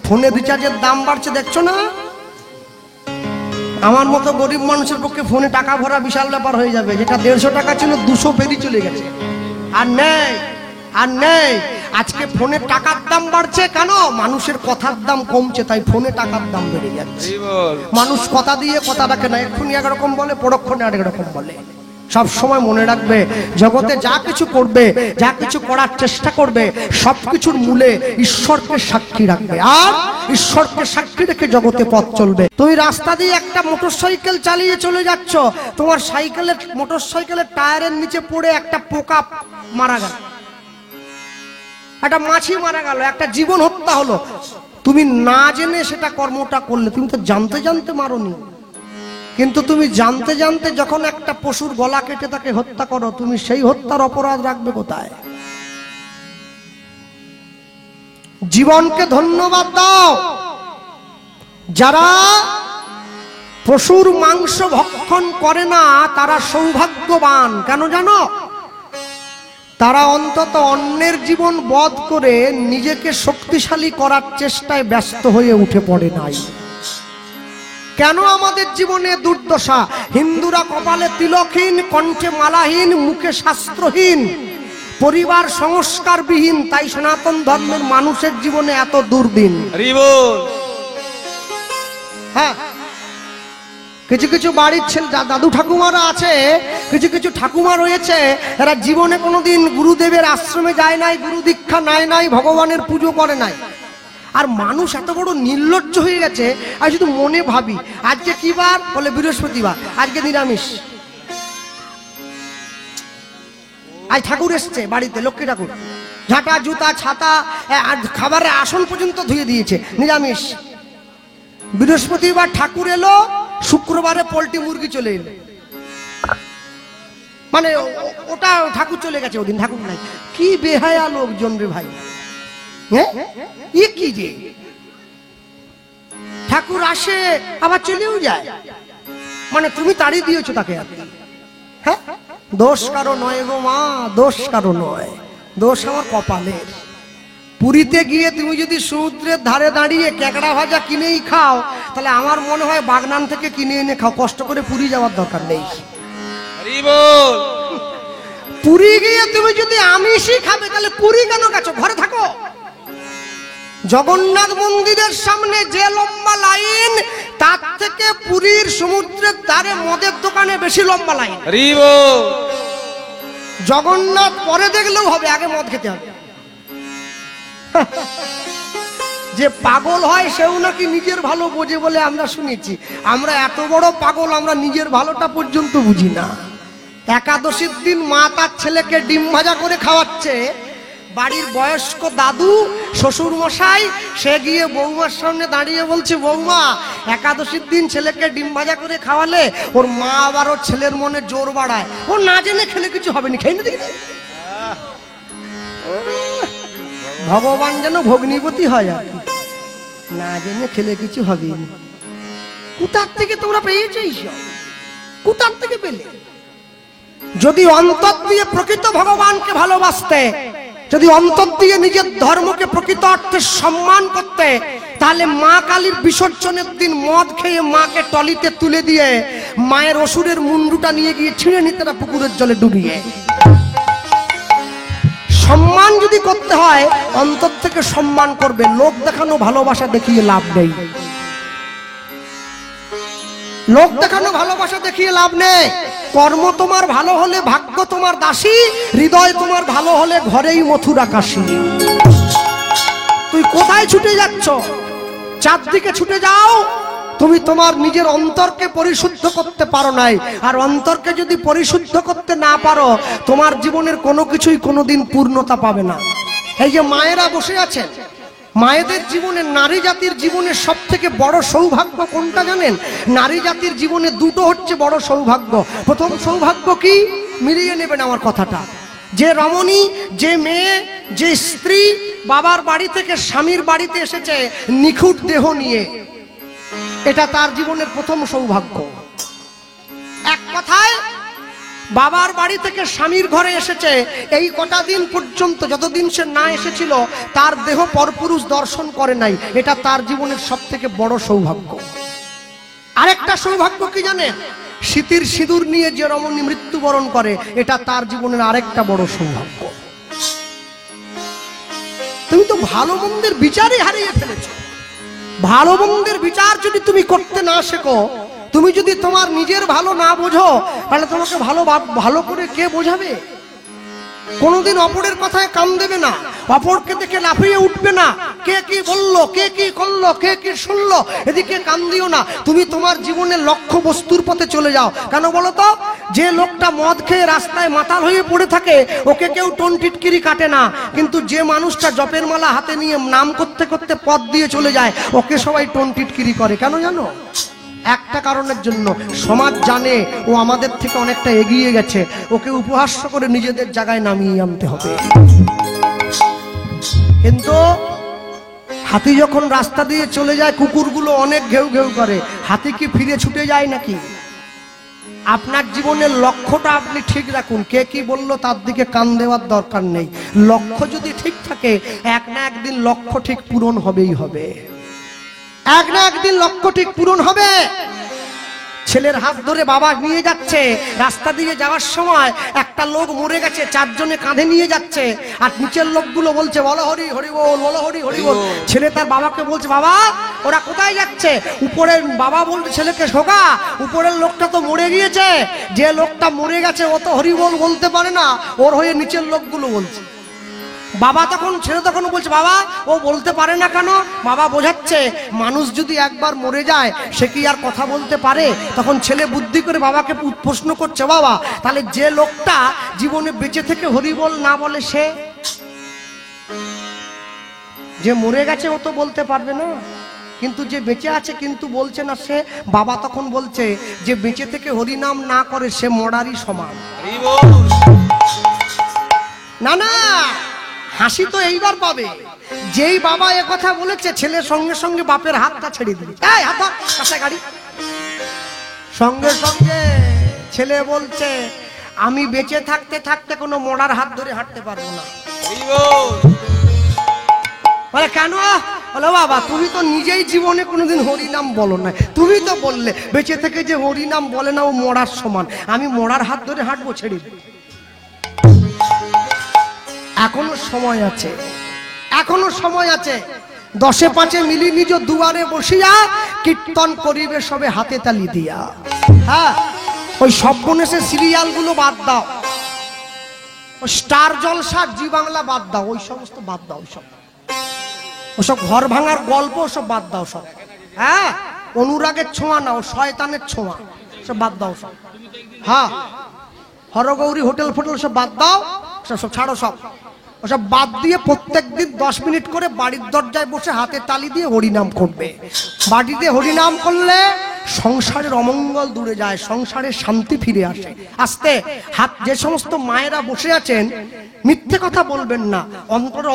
ফোনের রিচার্জের দাম বাড়ছে দেখছো না? আমার মতো গরিব মানুষের পক্ষে ফোনে টাকা ভরা বিশাল ব্যাপার হয়ে যাবে। যেটা 150 টাকা ছিল 200 পেরিয়ে চলে গেছে। আর নেই, আর নেই। আজকে ফোনের টাকার দাম বাড়ছে কেন? মানুষের কথার দাম কমছে, তাই ফোনে টাকার দাম বেড়ে যাচ্ছে। মানুষ কথা দিয়ে কথা রাখে না, এক্ষুনি একরকম বলে, পরক্ষণে আরেক রকম বলে। সব সময় মনে রাখবে, জগতে যা কিছু করবে, যা কিছু করার চেষ্টা করবে, সবকিছুর মূলে ঈশ্বরকে সাক্ষী রাখবে, আর ঈশ্বরকে সাক্ষী রেখে জগতে পথ চলবে। তুমি রাস্তা দিয়ে একটা মোটরসাইকেল চালিয়ে চলে যাচ্ছ, তোমার সাইকেলের মোটরসাইকেলের টায়ারের নিচে পড়ে একটা পোকা মারা গেল, একটা মাছি মারা গেল, একটা জীবন হত্যা হলো। তুমি না জেনে সেটা কর্মটা করলে, তুমি তো জানতে জানতে মারোনি, কিন্তু তুমি জানতে জানতে যখন একটা পশুর গলা কেটে তাকে হত্যা করো, তুমি সেই হত্যার অপরাধ রাখবে কোথায়? জীবনকে ধন্যবাদ দাও। যারা পশুর মাংস ভক্ষণ করে না তারা সৌভাগ্যবান। কেন জানো? তারা অন্তত অন্যের জীবন বধ করে নিজেকে শক্তিশালী করার চেষ্টায় ব্যস্ত হয়ে উঠে পড়ে নাই। কেন আমাদের জীবনে দুর্দশা? হিন্দুরা কপালে তিলকহীন, কণ্ঠে মালাহীন, মুখে শাস্ত্রহীন, পরিবার সংস্কারবিহীন, তাই সনাতন ধর্মের মানুষের জীবনে এত দুর্দিন। হ্যাঁ, কিছু কিছু বাড়ির ছেলে দাদু ঠাকুমারা আছে, কিছু কিছু ঠাকুমা রয়েছে, এরা জীবনে কোনোদিন গুরুদেবের আশ্রমে যায় নাই, গুরু দীক্ষা নেয় নাই, ভগবানের পুজো করে নাই। আর মানুষ এত বড় নির্লজ্জ হয়ে গেছে, আর শুধু মনে ভাবি আজকে কি বার, বলে বৃহস্পতিবার, আজকে নিরামিষ। আজ ঠাকুর এসছে বাড়িতে, লক্ষ্মী ঠাকুর, ঝাঁটা জুতা ছাতা খাবারের আসন পর্যন্ত ধুয়ে দিয়েছে, নিরামিষ। বৃহস্পতিবার ঠাকুর এলো, শুক্রবারে পোল্ট্রি মুরগি চলে এলো, মানে ওটা ঠাকুর চলে গেছে, ওদিন ঠাকুর নাই। কি বেহায়া লোকজন রে ভাই! কি যে ঠাকুর আসে আবার চলেও যায়, মানে তুমি তাড়িয়ে দিয়েছো তাকে। হ্যাঁ, দোষ কারো নয় গো মা, দোষ কারো নয়, দোষ আমার কপালের। পুরীতে গিয়ে তুমি যদি সমুদ্রের ধারে দাঁড়িয়ে ক্যাকড়া ভাজা কিনেই খাও, তাহলে আমার মনে হয় বাগনান থেকে কিনে এনে খাও, কষ্ট করে পুরী যাওয়ার দরকার নেই। পুরী গিয়ে তুমি যদি আমিষই খাবে, তাহলে পুরী কেন গেছো? ঘরে থাকো। জগন্নাথ মন্দিরের সামনে যে লম্বা লাইন, তার থেকে পুরীর সমুদ্রের ধারে মদের দোকানে বেশি লম্বা লাইন। জগন্নাথ পরে দেখলেও হবে, আগে মদ খেতে হবে। যে পাগল হয় সেও নাকি নিজের ভালো বোঝে বলে আমরা শুনেছি। আমরা এত বড় পাগল, আমরা নিজের ভালোটা পর্যন্ত বুঝি না। একাদশীর দিন মা তার ছেলেকে ডিম ভাজা করে খাওয়াচ্ছে, বাড়ির বয়স্ক দাদু শ্বশুর মশাই, সে গিয়ে বৌমার সামনে দাঁড়িয়ে বলছে, বৌমা একাদশীর দিন ছেলেকে ডিম ভাজা করে খাওয়ালে ওর মা আবার ওর ছেলের মনে জোর বাড়ায়, ও না জেনে খেলে কিছু হবে না, খেয়ে না দেখি। ভগবান যেন ভগ্নিপতি হয়, আর না জেনে খেলে কিছু হবে না। কোথার থেকে তোমরা পেয়েছো এইসব? কোথার থেকে পেলে? যদি অন্তর দিয়ে প্রকৃত ভগবানকে ভালোবাসতে, যদি অন্তর দিয়ে নিজের ধর্মকে প্রকৃত অর্থে সম্মান করতে, তাহলে মা কালীর বিসর্জনের দিন মদ খেয়ে মাকে টলিতে তুলে দিয়ে মায়ের অসুরের মুন্ডুটা নিয়ে গিয়ে ছিঁড়ে নিতে না পুকুরের জলে ডুবিয়ে। সম্মান যদি করতে হয় অন্তর থেকে সম্মান করবে, লোক দেখানো ভালোবাসা দেখিয়ে লাভ নেই। লোক দেখানো ভালোবাসা দেখিয়ে লাভ নেই। কর্ম তোমার ভালো হলে ভাগ্য তোমার দাসী, হৃদয় তোমার ভালো হলে ঘরেই মথুরা কাশী। তুই কোথায় ছুটে যাচ্ছ? চারদিকে ছুটে যাও, তুমি তোমার নিজের অন্তরকে পরিশুদ্ধ করতে পারো নাই। আর অন্তরকে যদি পরিশুদ্ধ করতে না পারো, তোমার জীবনের কোনো কিছুই কোনোদিন পূর্ণতা পাবে না। এই যে মায়েরা বসে আছেন, মায়েদের জীবনে, নারী জাতির জীবনে সব থেকে বড় সৌভাগ্য কোনটা জানেন? নারী জাতির জীবনে দুটো হচ্ছে বড় সৌভাগ্য। প্রথম সৌভাগ্য কি? মিলিয়ে নেবেন আমার কথাটা। যে রমণী, যে মেয়ে, যে স্ত্রী বাবার বাড়ি থেকে স্বামীর বাড়িতে এসেছে নিখুঁত দেহ নিয়ে, এটা তার জীবনের প্রথম সৌভাগ্য। এক কথায় বাবার বাড়ি থেকে স্বামীর ঘরে এসেছে, এই কটা দিন পর্যন্ত যতদিন সে না এসেছিল তার দেহ পরপুরুষ দর্শন করে নাই। এটা তার জীবনের সব থেকে বড় সৌভাগ্য। আরেকটা সৌভাগ্য কি জানে? শীতের সিঁদুর নিয়ে যে রমণী মৃত্যুবরণ করে, এটা তার জীবনের আরেকটা বড় সৌভাগ্য। তুমি তো ভালো মন্দের বিচারই হারিয়ে ফেলেছো। ভালো মন্দের বিচার যদি তুমি করতে না শেখো, তুমি যদি তোমার নিজের ভালো না বোঝো, তাহলে তোমাকে ভালো করে কে বোঝাবে? কোনোদিন অপরের কথায় কান দেবে না, অপরকে দেখে লাফিয়ে উঠবে না। কে কি বললো, কে কি করলো, কে কি শুনলো, এদিকে কান দিও না। তুমি তোমার জীবনের লক্ষ্য বস্তুর পথে চলে যাও। কেন বলো তো? যে লোকটা মদ খেয়ে রাস্তায় মাতাল হয়ে পড়ে থাকে, ওকে কেউ টোন টিটকিরি কাটে না। কিন্তু যে মানুষটা জপের মালা হাতে নিয়ে নাম করতে করতে পথ দিয়ে চলে যায়, ওকে সবাই টোন টিটকিরি করে। কেন জানো? একটা কারণের জন্য, সমাজ জানে ও আমাদের থেকে অনেকটা এগিয়ে গেছে, ওকে উপহাস্য করে নিজেদের জায়গায় নামিয়ে আনতে হবে। কিন্তু হাতি যখন রাস্তা দিয়ে চলে যায়, কুকুরগুলো অনেক ঘেউ ঘেউ করে, হাতি কি ফিরে ছুটে যায় নাকি? আপনার জীবনের লক্ষ্যটা আপনি ঠিক রাখুন। কে কি বললো তার দিকে কান দেওয়ার দরকার নেই। লক্ষ্য যদি ঠিক থাকে, এক না একদিন লক্ষ্য ঠিক পূরণ হবেই হবে। এক না একদিন লক্ষ্য ঠিক পূরণ হবে। ছেলের হাত ধরে বাবা নিয়ে যাচ্ছে, রাস্তা দিয়ে যাওয়ার সময় একটা লোক মরে গেছে, চারজনে কাঁধে নিয়ে যাচ্ছে, আর নিচের লোকগুলো বলছে বলো হরি হরি বল, বলো হরি হরি বল। ছেলে তার বাবাকে বলছে, বাবা ওরা কোথায় যাচ্ছে? উপরের বাবা বলছে ছেলেকে, শোকা উপরের লোকটা তো মরে গিয়েছে, যে লোকটা মরে গেছে ও তো হরি বল বলতে পারে না, ওর হয়ে নিচের লোকগুলো বলছে। বাবা তখন, ছেলে তখন বলছে, বাবা ও বলতে পারে না কেন? বাবা বোঝাচ্ছে, মানুষ যদি একবার মরে যায় সে কি আর কথা বলতে পারে? তখন ছেলে বুদ্ধি করে বাবাকে প্রশ্ন করছে, বাবা তাহলে যে লোকটা জীবনে বেঁচে থেকে হরিবল না বলে, সে যে মরে গেছে ও তো বলতে পারবে না, কিন্তু যে বেঁচে আছে কিন্তু বলছে না, সে? বাবা তখন বলছে, যে বেঁচে থেকে হরিনাম না করে সে মরারই সমান। না না, হাসি তো এইবার পাবে। যেই বাবা এ কথা বলেছে, ছেলে সঙ্গে সঙ্গে বাপের হাতটা ছেড়ে দিল। এই হাত কাছে গাড়ি। সঙ্গে সঙ্গে ছেলে বলছে, আমি বেঁচে থাকতে থাকতে কোনো মরার হাত ধরে হাঁটতে পারবো না। বলে কেন? বলো বাবা তুমি তো নিজেই জীবনে কোনোদিন হরিনাম বলো না, তুমি তো বললে বেঁচে থেকে যে হরিনাম বলে না ও মরার সমান, আমি মরার হাত ধরে হাঁটবো? ছেড়ে দিই। এখনো সময় আছে, এখনো সময় আছে। 10-5 মিলি নিজ দুয়ারে বসিয়া কীর্তন করিবে সবে হাতে তালি দিয়া। হ্যাঁ, ওই সর্বনেশে সিরিয়ালগুলো বাদ দাও, ওই স্টার জলসা, জি বাংলা বাদ দাও, ওই সমস্ত বাদ দাও, ওসব ঘর ভাঙার গল্প সব বাদ দাও সব। হ্যাঁ, অনুরাগের ছোঁয়া নাও, শয়তানের ছোঁয়া সব বাদ দাও সব। হ্যাঁ, হরগৌরী হোটেল ফোটেল সব বাদ দাও, সব ছাড়ো সব। ওসব বাদ দিয়ে প্রত্যেকদিন 10 মিনিট করে বাড়ির দরজায় বসে হাতে তালি দিয়ে হরিনাম করবে। বাড়িতে হরিনাম করলে সংসারের অমঙ্গল দূরে যায়, সংসারের শান্তি ফিরে আসে। আস্তে হাত, যে সমস্ত মায়েরা বসে আছেন মিথ্যে কথা বলবেন না,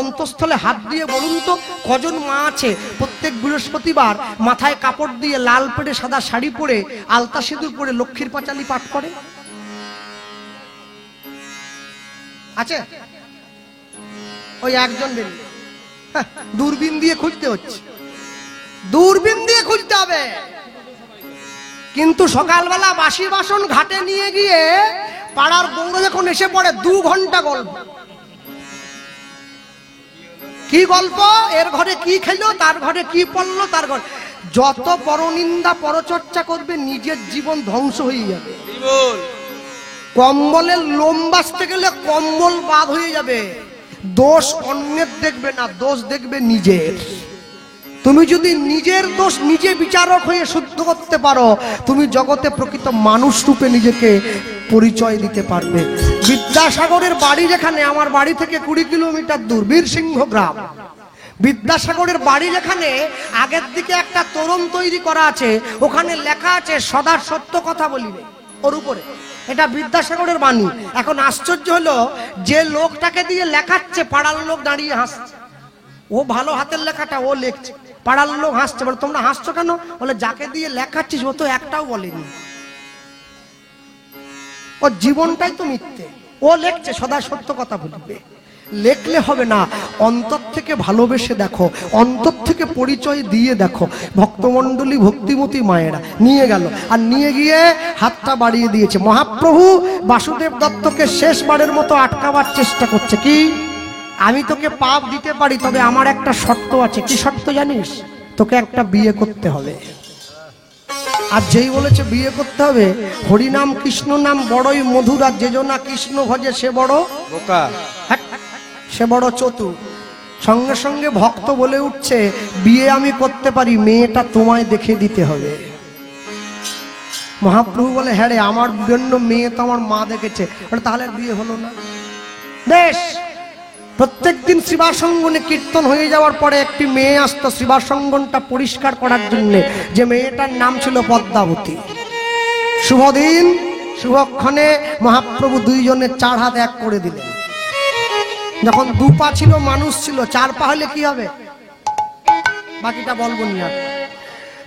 অন্তঃস্থলে হাত দিয়ে বলুন তো কজন মা আছে প্রত্যেক বৃহস্পতিবার মাথায় কাপড় দিয়ে লাল পেড়ে সাদা শাড়ি পরে আলতা সিঁদুর পরে লক্ষ্মীর পাঁচালি পাঠ করে? আছে? ওই একজন বেরিয়ে, দূরবীন দিয়ে খুঁজতে হচ্ছে, দূরবীন দিয়ে খুঁজতে হবে। কিন্তু সকালবেলা বাসি বাসন ঘাটে নিয়ে গিয়ে পাড়ার বউরা যখন এসে পড়ে 2 ঘন্টা গল্প। কি গল্প? এর ঘরে কি খেলো, তার ঘরে কি পড়লো, তার ঘরে। যত পরনিন্দা পরচর্চা করবে নিজের জীবন ধ্বংস হয়ে যাবে। কম্বলের লোম বাঁচতে গেলে কম্বল বাদ হয়ে যাবে। দোষ অন্যের দেখবে না, দোষ দেখবে নিজের। তুমি যদি নিজের দোষ নিজে বিচারক হয়ে শুদ্ধ করতে পারো, তুমি জগতে প্রকৃত মানুষ রূপে নিজেকে পরিচয় দিতে পারবে। বিদ্যাসাগরের বাড়ি যেখানে, আমার বাড়ি থেকে 20 কিলোমিটার দূর, বীরসিংহ গ্রাম। বিদ্যাসাগরের বাড়ি যেখানে, আগের দিকে একটা তোরণ তৈরি করা আছে, ওখানে লেখা আছে সদা সত্য কথা বলিবে। ওর উপরে এটা বিদ্যাসাগরের বাণী। এখন আশ্চর্য হলো, যে লোকটাকে দিয়ে লেখাচ্ছে পাড়ার লোক দাঁড়িয়ে হাসছে। ও ভালো হাতের লেখাটা ও লিখছে, পাড়ার লোক হাসছে। বলে তোমরা হাসছো কেন? বলে যাকে দিয়ে লেখাচ্ছিস ও তো একটাও বলেনি, ও ওর জীবনটাই তো মিথ্যে। ও লেখছে সদা সত্য কথা বলবে, লেখলে হবে না, অন্তর থেকে ভালোবেসে দেখো, অন্তর থেকে পরিচয় দিয়ে দেখো। ভক্তমণ্ডলী ভক্তিমতী মায়েরা নিয়ে গেল, আর নিয়ে গিয়ে হাতটা বাড়িয়ে দিয়েছে। মহাপ্রভু বাসুদেব দত্তকে শেষবারের মতো আটকাবার চেষ্টা করছে। কি? আমি তোকে পাপ দিতে পারি, তবে আমার একটা শর্ত আছে। কি শর্ত জানিস? তোকে একটা বিয়ে করতে হবে। আর যেই বলেছে বিয়ে করতে হবে, হরিনাম কৃষ্ণ নাম বড়ই মধুর, আর যে জনা কৃষ্ণ ভজে সে বড় বোকা, সে বড় চতুর। সঙ্গে সঙ্গে ভক্ত বলে উঠছে, বিয়ে আমি করতে পারি, মেয়েটা তোমায় দেখে দিতে হবে। মহাপ্রভু বলে, হ্যাঁ রে, আমার জন্য মেয়ে তো আমার মা দেখেছে। তাহলে বিয়ে হলো না। বেশ, প্রত্যেকদিন শ্রীবাসঙ্গনে কীর্তন হয়ে যাওয়ার পরে একটি মেয়ে আসতো শ্রীবাসঙ্গনটা পরিষ্কার করার জন্য, যে মেয়েটার নাম ছিল পদ্মাবতী। শুভদিন শুভক্ষণে মহাপ্রভু দুইজনের 4 হাত এক করে দিলেন। যখন 2 পা ছিল, মানুষ ছিল, 4 পা হলে কি হবে বাকিটা বলবো নি। আর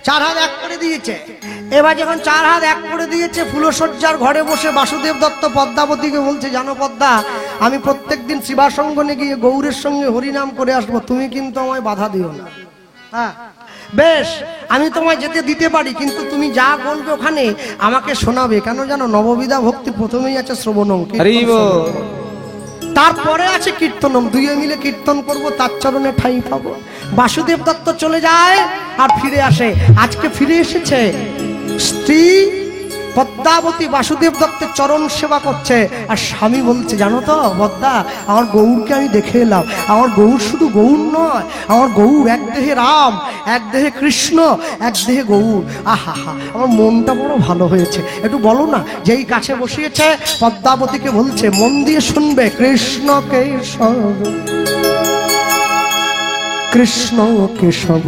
4 হাত এক করে দিয়েছে। এবার যখন 4 হাত এক করে দিয়েছে, ফুলশয্যার ঘরে বসে বাসুদেব দত্ত পদ্মাবতীকে বলছে, জানো পদ্মা, আমি প্রত্যেকদিন শিবাসঙ্গনে গিয়ে গৌরের সঙ্গে হরিনাম করে আসবো, তুমি কিন্তু আমায় বাধা দিও না। হ্যাঁ বেশ, আমি তোমায় যেতে দিতে পারি, কিন্তু তুমি যা বলবে ওখানে আমাকে শোনাবে। কেন জানো? নববিধা ভক্তি প্রথমেই আছে শ্রবণম, তারপরে আছে কীর্তনম। দুইয়ে মিলে কীর্তন করব, তার চরণে ঠাঁই পাবো। বাসুদেব দত্ত চলে যায় আর ফিরে আসে। আজকে ফিরে এসেছে, স্ত্রী পদ্মাবতী বাসুদেব দত্তের চরণ সেবা করছে, আর স্বামী বলছে, জানো তো পদ্মা, আমার গৌরকে আমি দেখে এলাম। আমার গৌর শুধু গৌর নয়, আমার গৌর এক দেহে রাম, এক দেহে কৃষ্ণ, এক দেহে গৌর। আহা হা, আমার মনটা বড় ভালো হয়েছে। একটু বলো না। যেই কাছে বসিয়েছে, পদ্মাবতীকে বলছে, মন দিয়ে শুনবে, কৃষ্ণ কেশব, কৃষ্ণ কেশব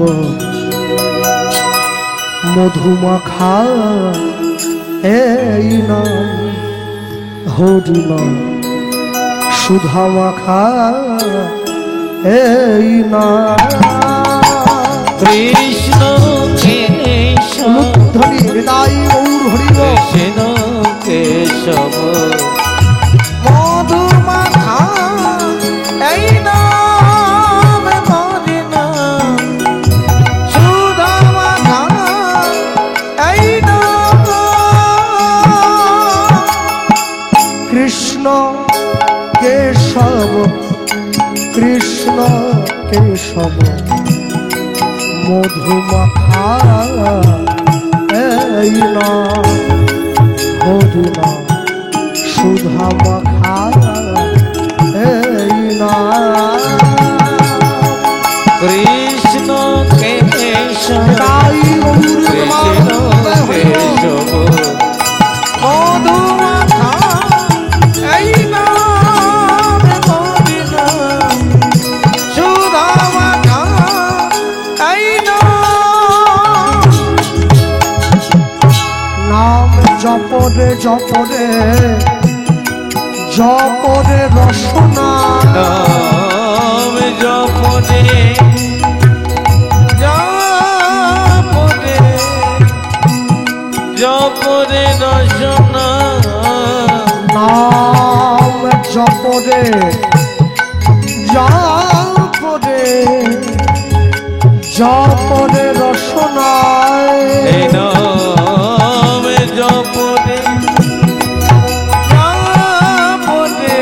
মধুমাখা এই নাম, হরি নাম সুধা মাখা এই নাম। কৃষ্ণ কেশব ধরি হৃদয় গৌর হরি, কৃষ্ণ কেশব মধুমাখা এই নাম, হরি নাম সুধা মাখা এই নাম। কৃষ্ণ কেশব, কৃষ্ণ কেশব মধুমাখা এই নাম, হরি নাম সুধা মাখা এই নাম। কৃষ্ণ কেশব তাই কৃষ্ণ কেশব মধুমাখা এই নাম, হরি নাম সুধা মাখা এই নাম। নাম জপরে জপরে জপরে রসনা, নাম জপরে জপরে জপরে রসনা, নাম জপরে জপরে জপরে রসনায়, এই নাম জপরে জপরে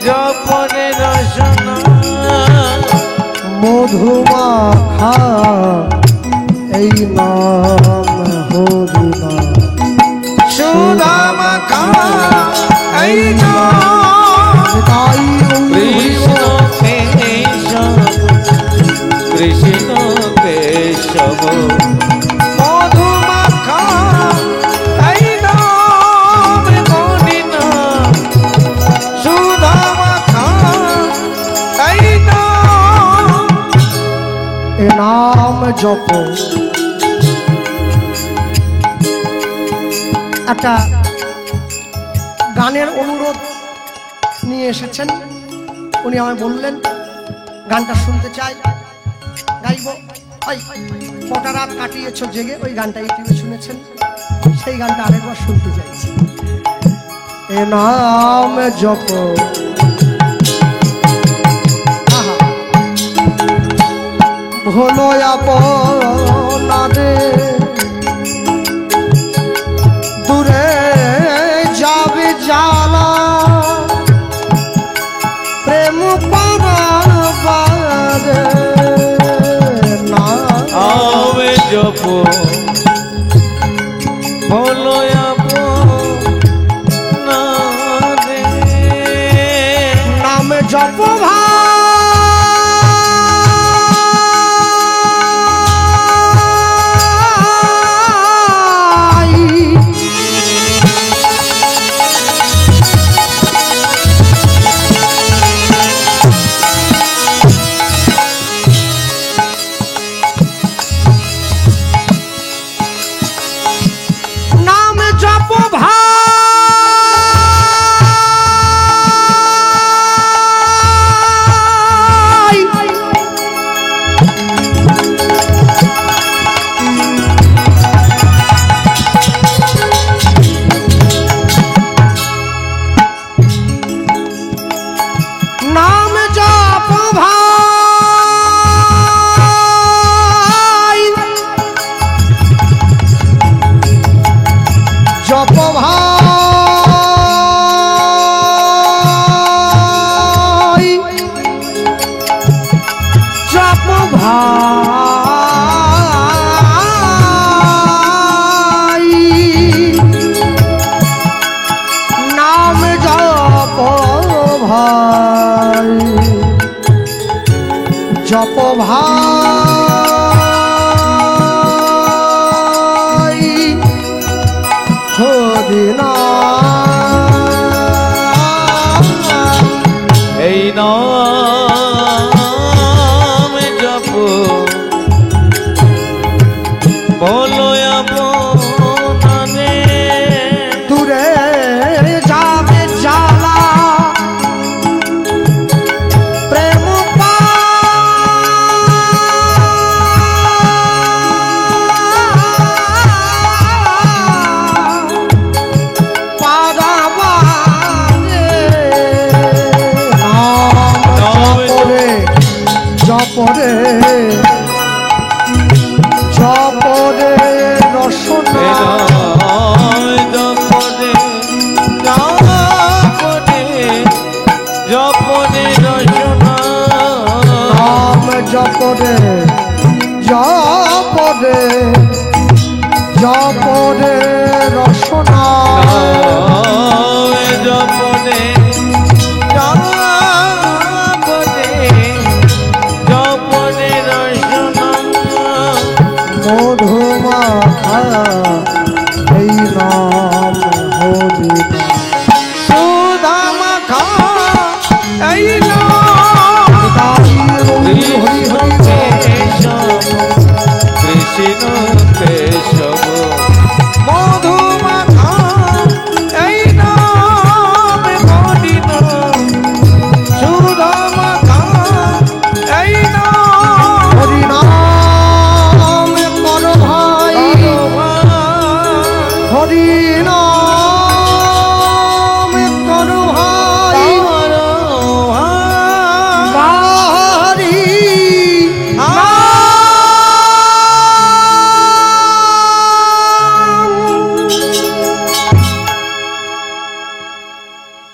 জপরে রসনা, মধুমাখা এই নাম, হরি নাম সুধা মাখা এই নাম। তাই কৃষ্ণ কেশব কৃষ্ণ কেশব মধুমাখা এই নাম, হরি নাম সুধা মাখা এই নাম। এ নাম জপ। একটা গানের অনুরোধ নিয়ে এসেছেন, উনি আমায় বললেন গানটা শুনতে চাই, গাইব। ওই কটা রাত কাটিয়েছ জেগে, ওই গানটা ইউটিউবে শুনেছেন, সেই গানটা আরেকবার শুনতে চাইছি। এ নাম জপ ভোলো আপনারে দূরে যাবে জ্বালা প্রেম পারাবার না আবে জপ বলো আপনারে নাম জপ ভাই নাম জপ ভাই নাম জপ ভাই জপ ভাই জপ ভাই নাম জপ ভাই জপ ভাই হরি নাম এই নাম জপ বলো আপনারে দূরে যাবে জ্বালা প্রেম জপরে জপরে রসনা জপরে জপরে জপরে রচনা নাম জপরে জপরে জপরে রসনা জপরে জপরে জপরে রচনা